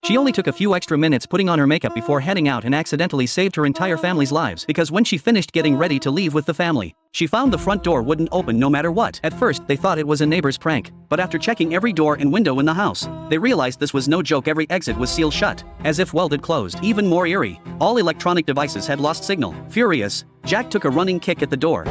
She only took a few extra minutes putting on her makeup before heading out and accidentally saved her entire family's lives because when she finished getting ready to leave with the family, she found the front door wouldn't open no matter what. At first, they thought it was a neighbor's prank, but after checking every door and window in the house, they realized this was no joke. Every exit was sealed shut, as if welded closed. Even more eerie, all electronic devices had lost signal. Furious, Jack took a running kick at the door.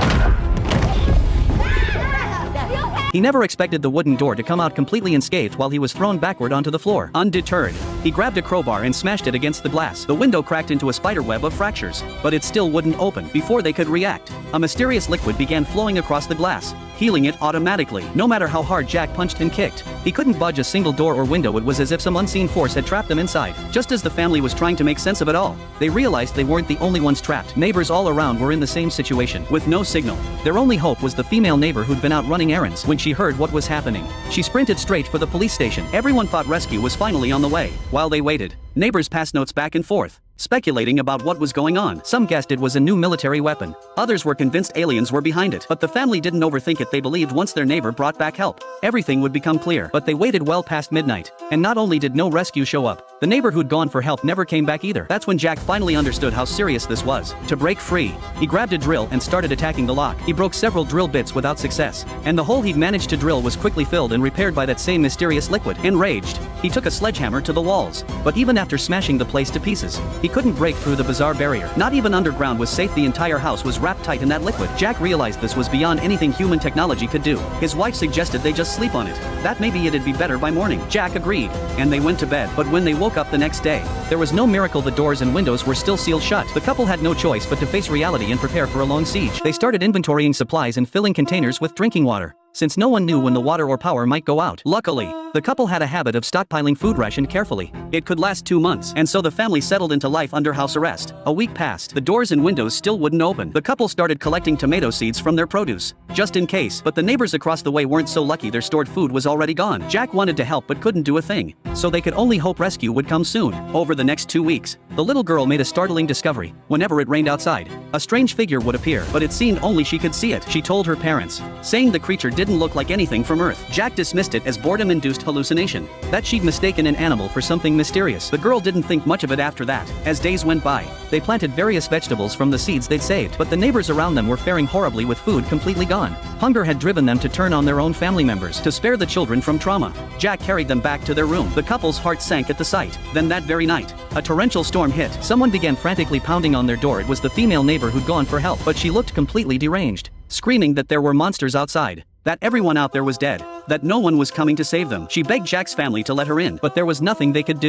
He never expected the wooden door to come out completely unscathed while he was thrown backward onto the floor. Undeterred, he grabbed a crowbar and smashed it against the glass. The window cracked into a spiderweb of fractures, but it still wouldn't open. Before they could react, a mysterious liquid began flowing across the glass, healing it automatically. No matter how hard Jack punched and kicked, he couldn't budge a single door or window. It was as if some unseen force had trapped them inside. Just as the family was trying to make sense of it all, they realized they weren't the only ones trapped. Neighbors all around were in the same situation, with no signal. Their only hope was the female neighbor who'd been out running errands. When she heard what was happening, she sprinted straight for the police station. Everyone thought rescue was finally on the way. While they waited, neighbors passed notes back and forth, speculating about what was going on. Some guessed it was a new military weapon. Others were convinced aliens were behind it. But the family didn't overthink it. They believed once their neighbor brought back help, everything would become clear. But they waited well past midnight, and not only did no rescue show up, the neighbor who'd gone for help never came back either. That's when Jack finally understood how serious this was. To break free, he grabbed a drill and started attacking the lock. He broke several drill bits without success, and the hole he'd managed to drill was quickly filled and repaired by that same mysterious liquid. Enraged, he took a sledgehammer to the walls, but even after smashing the place to pieces, he couldn't break through the bizarre barrier. Not even underground was safe. The entire house was wrapped tight in that liquid. Jack realized this was beyond anything human technology could do. His wife suggested they just sleep on it, that maybe it'd be better by morning. Jack agreed, and they went to bed. But when they woke up the next day, there was no miracle. The doors and windows were still sealed shut. The couple had no choice but to face reality and prepare for a lone siege. They started inventorying supplies and filling containers with drinking water, since no one knew when the water or power might go out. Luckily, the couple had a habit of stockpiling food ration carefully. It could last 2 months, and so the family settled into life under house arrest. A week passed. The doors and windows still wouldn't open. The couple started collecting tomato seeds from their produce, just in case. But the neighbors across the way weren't so lucky. Their stored food was already gone. Jack wanted to help but couldn't do a thing, so they could only hope rescue would come soon. Over the next 2 weeks, the little girl made a startling discovery. Whenever it rained outside, a strange figure would appear, but it seemed only she could see it. She told her parents, saying the creature didn't look like anything from Earth. Jack dismissed it as boredom-induced hallucination, that she'd mistaken an animal for something mysterious. The girl didn't think much of it after that. As days went by, they planted various vegetables from the seeds they'd saved, but the neighbors around them were faring horribly with food completely gone. Hunger had driven them to turn on their own family members. To spare the children from trauma, Jack carried them back to their room. The couple's heart sank at the sight. Then that very night, a torrential storm hit. Someone began frantically pounding on their door. It was the female neighbor who'd gone for help, but she looked completely deranged, screaming that there were monsters outside, that everyone out there was dead, that no one was coming to save them. She begged Jack's family to let her in, but there was nothing they could do.